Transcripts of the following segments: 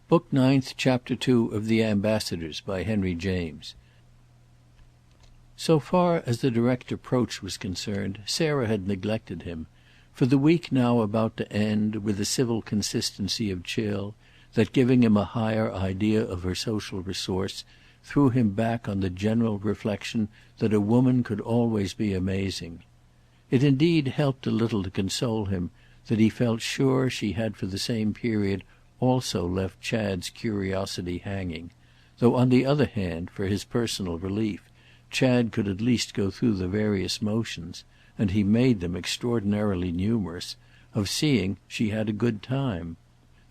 Book Ninth, Chapter 2 of The Ambassadors, by Henry James. So far as the direct approach was concerned, Sarah had neglected him. For the week now about to end, with the civil consistency of chill, that giving him a higher idea of her social resource, threw him back on the general reflection that a woman could always be amazing. It indeed helped a little to console him that he felt sure she had for the same period also left Chad's curiosity hanging, though on the other hand, for his personal relief, Chad could at least go through the various motions, and he made them extraordinarily numerous, of seeing she had a good time.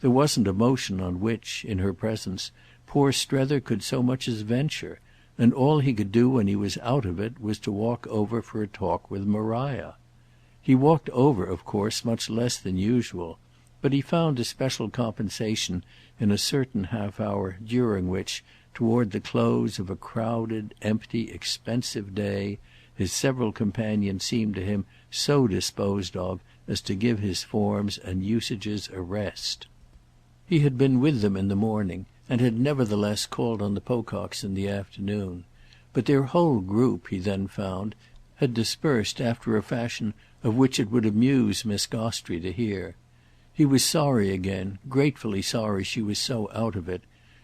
There wasn't a motion on which, in her presence, poor Strether could so much as venture, and all he could do when he was out of it was to walk over for a talk with Maria. He walked over, of course, much less than usual, but he found a special compensation in a certain half-hour during which, toward the close of a crowded, empty, expensive day, his several companions seemed to him so disposed of as to give his forms and usages a rest. He had been with them in the morning, and had nevertheless called on the Pococks in the afternoon, but their whole group, he then found, had dispersed after a fashion of which it would amuse Miss Gostrey to hear. He was sorry again, gratefully sorry she was so out of it,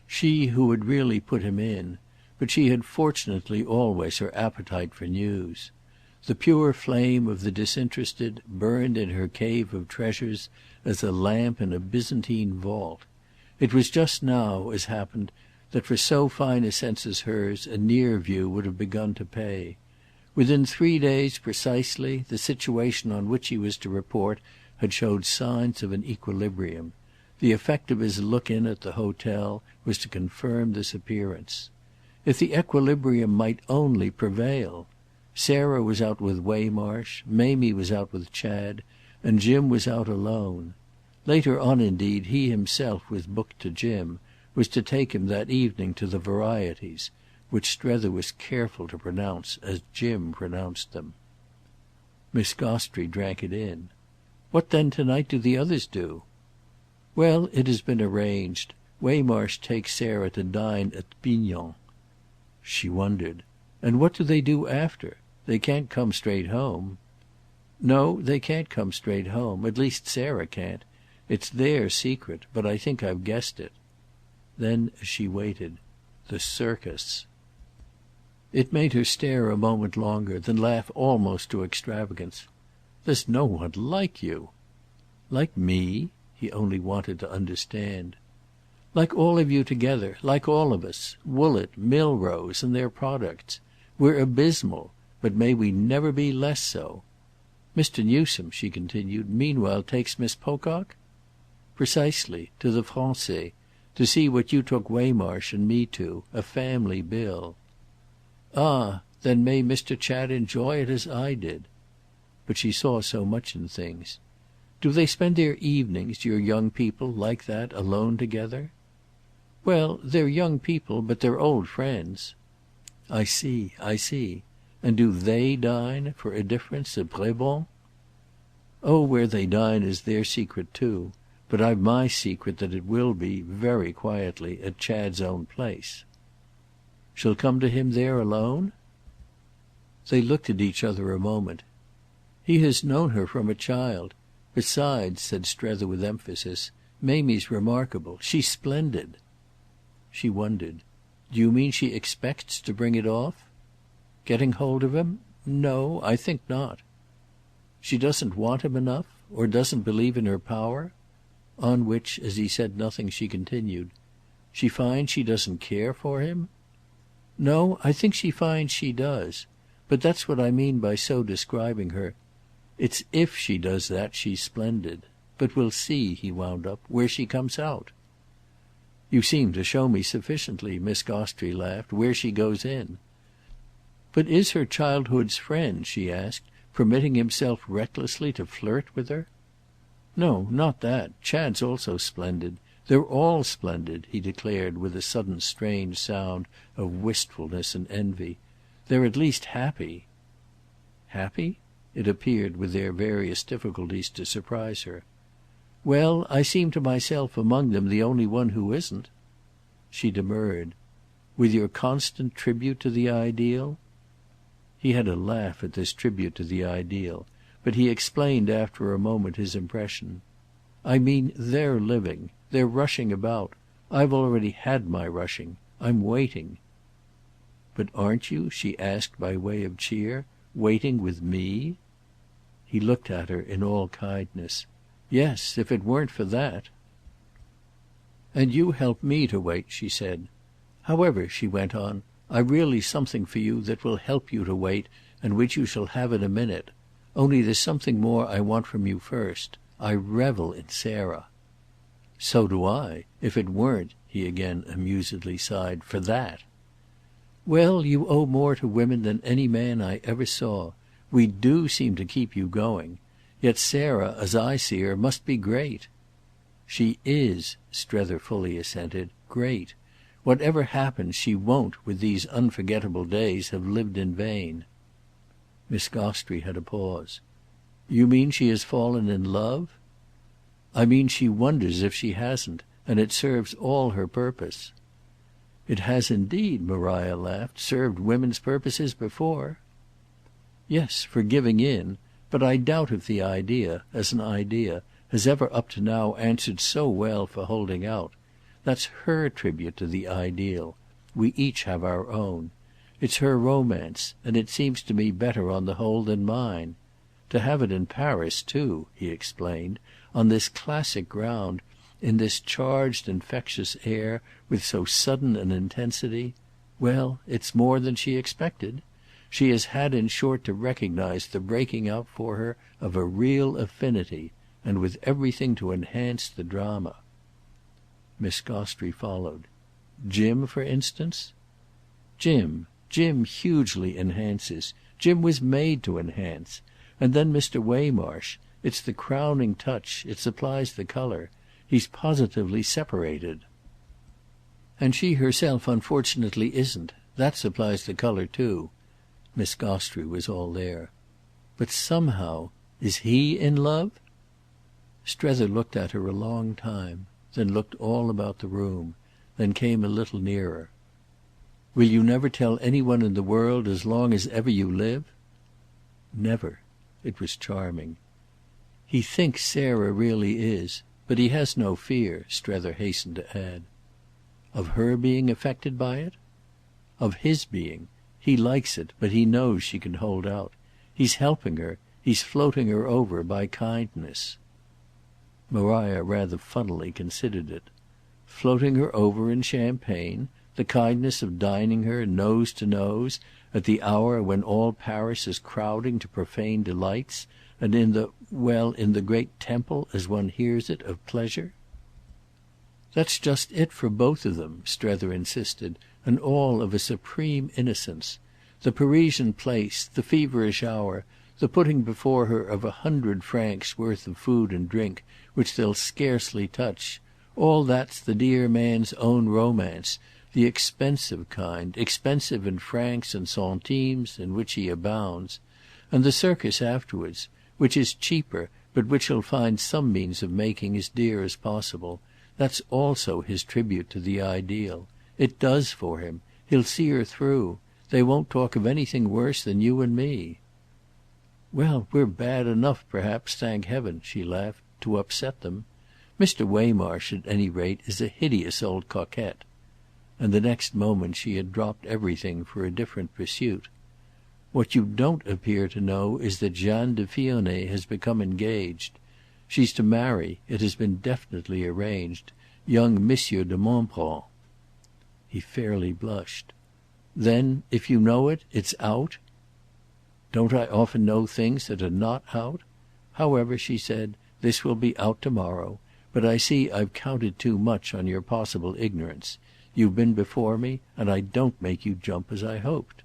she who had really put him in, but she had fortunately always her appetite for news. The pure flame of the disinterested burned in her cave of treasures as a lamp in a Byzantine vault. It was just now, as happened, that for so fine a sense as hers a near view would have begun to pay. Within 3 days precisely, the situation on which he was to report had showed signs of an equilibrium. The effect of his look-in at the hotel was to confirm this appearance. If the equilibrium might only prevail! Sarah was out with Waymarsh, Mamie was out with Chad, and Jim was out alone. Later on indeed he himself was booked to Jim, was to take him that evening to the Varieties, which Strether was careful to pronounce as Jim pronounced them. Miss Gostrey drank it in. "What then to-night do the others do?" "Well, it has been arranged. Waymarsh takes Sarah to dine at Bignon." She wondered. "And what do they do after? They can't come straight home." "No, they can't come straight home. At least Sarah can't. It's their secret, but I think I've guessed it." Then as she waited, "The circus." It made her stare a moment longer, then laugh almost to extravagance. "There's no one like you." "Like me?" He only wanted to understand. "Like all of you together, like all of us. Woollett, Milrose and their products. We're abysmal, but may we never be less so. Mr. Newsome," she continued, "meanwhile takes Miss Pocock?" "Precisely, to the Français, to see what you took Waymarsh and me to, a family bill." "Ah, then may Mr. Chad enjoy it as I did." But she saw so much in things. "Do they spend their evenings, your young people, like that, alone together?" "Well, they're young people, but they're old friends." "I see, I see. And do they dine, for a difference, at Brebon?" "Oh, where they dine is their secret too. But I've my secret that it will be, very quietly, at Chad's own place." "She'll come to him there alone?" They looked at each other a moment. "He has known her from a child. Besides," said Strether with emphasis, "Mamie's remarkable. She's splendid." She wondered. "Do you mean she expects to bring it off?" "Getting hold of him? No, I think not." "She doesn't want him enough? Or doesn't believe in her power?" On which, as he said nothing, she continued. "She finds she doesn't care for him?" "No, I think she finds she does. But that's what I mean by so describing her. It's if she does that she's splendid. But we'll see," he wound up, "where she comes out." "You seem to show me sufficiently," Miss Gostrey laughed, "where she goes in." "But is her childhood's friend," she asked, "permitting himself recklessly to flirt with her?" "No, not that. Chad's also splendid. They're all splendid," he declared with a sudden strange sound of wistfulness and envy. "They're at least happy." "Happy?" It appeared, with their various difficulties, to surprise her. "Well, I seem to myself among them the only one who isn't." She demurred. "With your constant tribute to the ideal?" He had a laugh at this tribute to the ideal, but he explained after a moment his impression. "I mean they're living. They're rushing about. I've already had my rushing. I'm waiting." "But aren't you," she asked by way of cheer, "waiting with me?" He looked at her in all kindness. "Yes, if it weren't for that." "And you help me to wait," she said. "However," she went on, "I've really something for you that will help you to wait and which you shall have in a minute. Only there's something more I want from you first. I revel in Sarah." "So do I. If it weren't," he again amusedly sighed, "for that." "Well, you owe more to women than any man I ever saw. We do seem to keep you going. Yet Sarah, as I see her, must be great." "She is," Strether fully assented, "great. Whatever happens she won't, with these unforgettable days, have lived in vain." Miss Gostrey had a pause. "You mean she has fallen in love?" "I mean she wonders if she hasn't, and it serves all her purpose." "It has indeed," Maria laughed, "served women's purposes before." "Yes, for giving in. But I doubt if the idea, as an idea, has ever up to now answered so well for holding out. That's her tribute to the ideal. We each have our own. It's her romance, and it seems to me better on the whole than mine. To have it in Paris too," he explained, "on this classic ground, in this charged infectious air, with so sudden an intensity—well, it's more than she expected. She has had in short to recognise the breaking out for her of a real affinity, and with everything to enhance the drama." Miss Gostrey followed. "Jim for instance?" "Jim hugely enhances. Jim was made to enhance. And then Mr. Waymarsh. It's the crowning touch. It supplies the colour. He's positively separated." "And she herself unfortunately isn't. That supplies the colour too." Miss Gostrey was all there. "But somehow—is he in love?" Strether looked at her a long time, then looked all about the room, then came a little nearer. "Will you never tell any one in the world as long as ever you live?" "Never." It was charming. "He thinks Sarah really is. But he has no fear," Strether hastened to add. "Of her being affected by it?" "Of his being. He likes it, but he knows she can hold out. He's helping her. He's floating her over by kindness." Maria rather funnily considered it. "Floating her over in champagne? The kindness of dining her, nose to nose, at the hour when all Paris is crowding to profane delights, and in the great temple, as one hears it, of pleasure?" "That's just it for both of them," Strether insisted, "and all of a supreme innocence. The Parisian place, the feverish hour, the putting before her of 100 francs worth of food and drink which they'll scarcely touch, all that's the dear man's own romance, the expensive kind, expensive in francs and centimes, in which he abounds. And the circus afterwards, which is cheaper but which he'll find some means of making as dear as possible, that's also his tribute to the ideal. It does for him. He'll see her through. They won't talk of anything worse than you and me." "Well, we're bad enough perhaps, thank heaven," she laughed, "to upset them. Mr. Waymarsh, at any rate, is a hideous old coquette." And the next moment she had dropped everything for a different pursuit. "What you don't appear to know is that Jeanne de Vionnet has become engaged. She's to marry, it has been definitely arranged, young Monsieur de Montbron." He fairly blushed. "Then if you know it, it's out?" "Don't I often know things that are not out? However," she said, "this will be out to-morrow. But I see I've counted too much on your possible ignorance. You've been before me, and I don't make you jump as I hoped."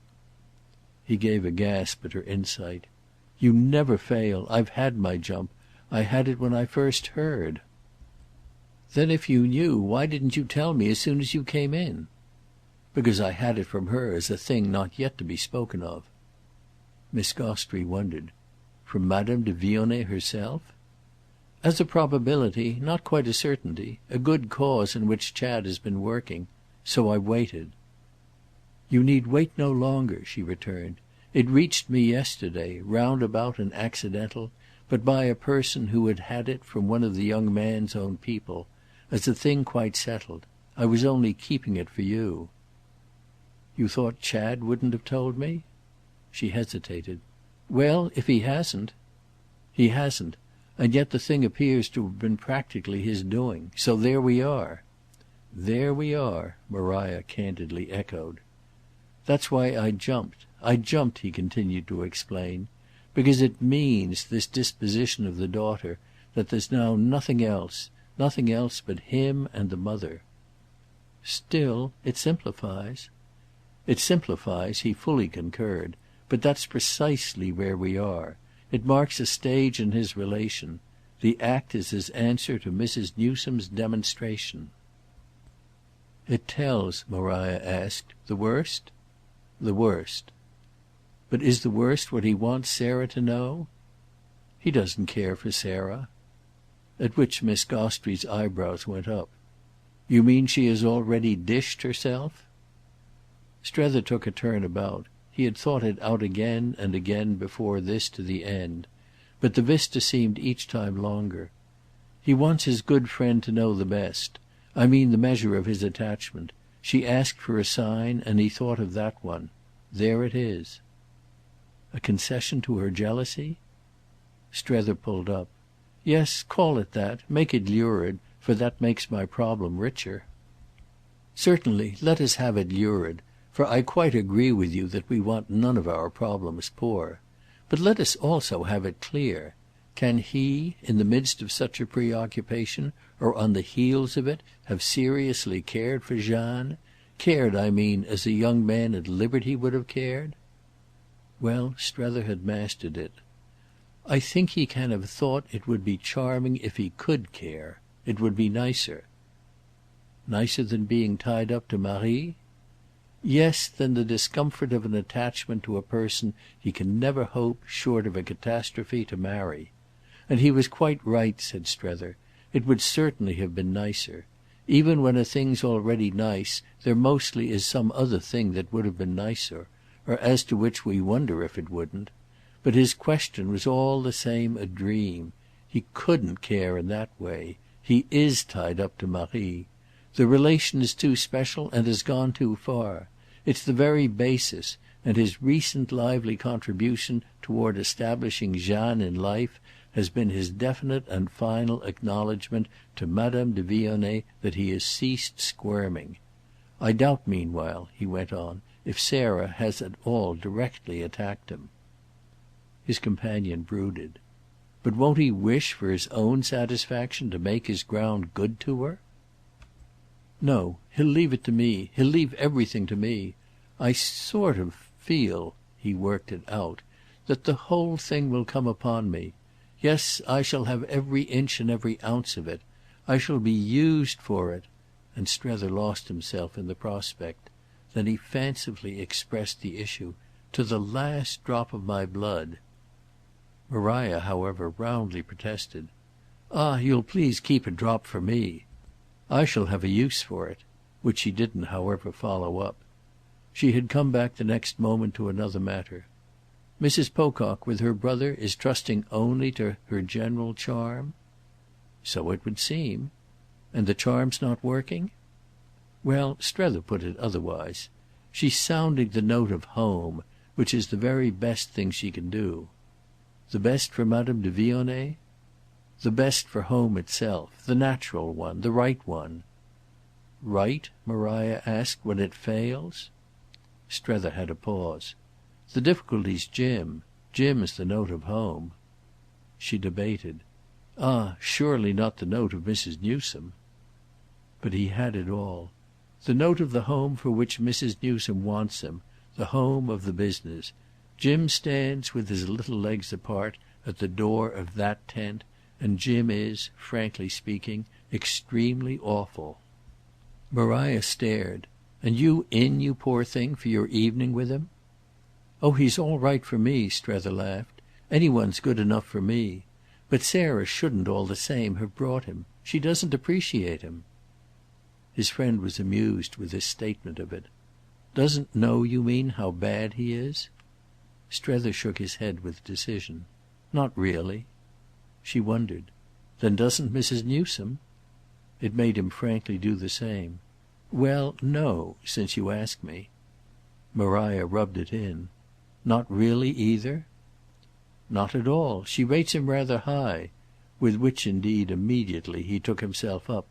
He gave a gasp at her insight. "You never fail. I've had my jump. I had it when I first heard." "Then if you knew, why didn't you tell me as soon as you came in?" "Because I had it from her as a thing not yet to be spoken of." Miss Gostrey wondered. "From Madame de Vionnet herself?" "As a probability, not quite a certainty. A good cause in which Chad has been working. So I've waited." "You need wait no longer," she returned. "It reached me yesterday, roundabout and accidental, but by a person who had had it from one of the young man's own people, as a thing quite settled. I was only keeping it for you." "You thought Chad wouldn't have told me?" She hesitated. "Well, if he hasn't—" "He hasn't, and yet the thing appears to have been practically his doing. So there we are." "There we are," Maria candidly echoed. "That's why I jumped. I jumped," he continued to explain, "because it means, this disposition of the daughter, that there's now nothing else but him and the mother." "Still, it simplifies." "It simplifies," he fully concurred, "but that's precisely where we are. It marks a stage in his relation. The act is his answer to Mrs. Newsome's demonstration." "It tells," Maria asked, "the worst?" "The worst." "But is the worst what he wants Sarah to know?" "He doesn't care for Sarah." At which Miss Gostrey's eyebrows went up. "You mean she has already dished herself?" Strether took a turn about. He had thought it out again and again before this to the end, but the vista seemed each time longer. "He wants his good friend to know the best. I mean the measure of his attachment. She asked for a sign, and he thought of that one. There it is." "A concession to her jealousy?" Strether pulled up. "Yes, call it that. Make it lurid, for that makes my problem richer." "Certainly, let us have it lurid, for I quite agree with you that we want none of our problems poor. But let us also have it clear. Can he, in the midst of such a preoccupation, or on the heels of it, have seriously cared for Jeanne? Cared, I mean, as a young man at liberty would have cared?" Well, Strether had mastered it. "I think he can have thought it would be charming if he could care. It would be nicer." "Nicer than being tied up to Marie?" "Yes, than the discomfort of an attachment to a person he can never hope, short of a catastrophe, to marry. And he was quite right," said Strether. "It would certainly have been nicer. Even when a thing's already nice there mostly is some other thing that would have been nicer, or as to which we wonder if it wouldn't. But his question was all the same a dream. He couldn't care in that way. He is tied up to Marie. The relation is too special and has gone too far. It's the very basis, and his recent lively contribution toward establishing Jeanne in life has been his definite and final acknowledgement to Madame de Vionnet that he has ceased squirming. I doubt meanwhile," he went on, "if Sarah has at all directly attacked him." His companion brooded. "But won't he wish for his own satisfaction to make his ground good to her?" "No, he'll leave it to me. He'll leave everything to me. I sort of feel," he worked it out, "that the whole thing will come upon me. Yes, I shall have every inch and every ounce of it. I shall be used for it." And Strether lost himself in the prospect. Then he fancifully expressed the issue. "To the last drop of my blood." Maria, however, roundly protested. "Ah, you'll please keep a drop for me. I shall have a use for it," which she didn't, however, follow up. She had come back the next moment to another matter. "Mrs. Pocock, with her brother, is trusting only to her general charm?" "So it would seem." "And the charm's not working?" Well, Strether put it otherwise. "She's sounding the note of home, which is the very best thing she can do." "The best for Madame de Vionnet?" "The best for home itself. The natural one. The right one." "Right," Maria asked, "when it fails?" Strether had a pause. "The difficulty's Jim. Jim's the note of home." She debated. "Ah, surely not the note of Mrs. Newsome." But he had it all. "The note of the home for which Mrs. Newsome wants him. The home of the business. Jim stands, with his little legs apart, at the door of that tent, and Jim is, frankly speaking, extremely awful." Maria stared. "And you in, you poor thing, for your evening with him?" "Oh he's all right for me," Strether laughed. "Any one's good enough for me. But Sarah shouldn't, all the same, have brought him. She doesn't appreciate him." His friend was amused with this statement of it. "Doesn't know, you mean, how bad he is?" Strether shook his head with decision. "Not really." She wondered. "Then doesn't Mrs. Newsome?" It made him frankly do the same. "Well, no, since you ask me." Maria rubbed it in. "Not really either?" "Not at all. She rates him rather high." With which indeed, immediately, he took himself up.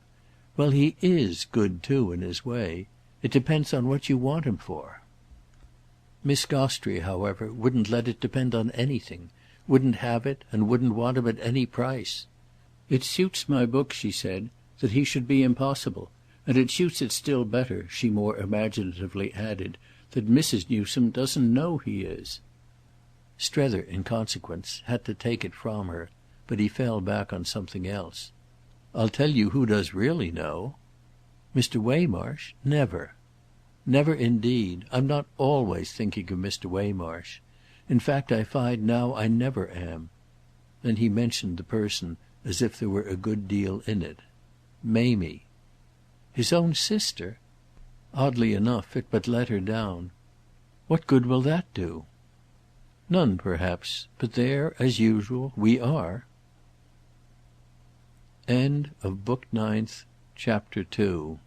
"Well, he is good too, in his way. It depends on what you want him for." Miss Gostrey, however, wouldn't let it depend on anything, wouldn't have it and wouldn't want him at any price. "It suits my book," she said, "that he should be impossible, and it suits it still better," she more imaginatively added, "that Mrs. Newsome doesn't know he is." Strether, in consequence, had to take it from her, but he fell back on something else. "I'll tell you who does really know." "Mr. Waymarsh? Never." "Never indeed. I'm not always thinking of Mr. Waymarsh. In fact I find now I never am." Then he mentioned the person as if there were a good deal in it. "Mamie." "His own sister?" Oddly enough it but let her down. "What good will that do?" "None, perhaps. But there, as usual, we are." End of Book Ninth, Chapter 2.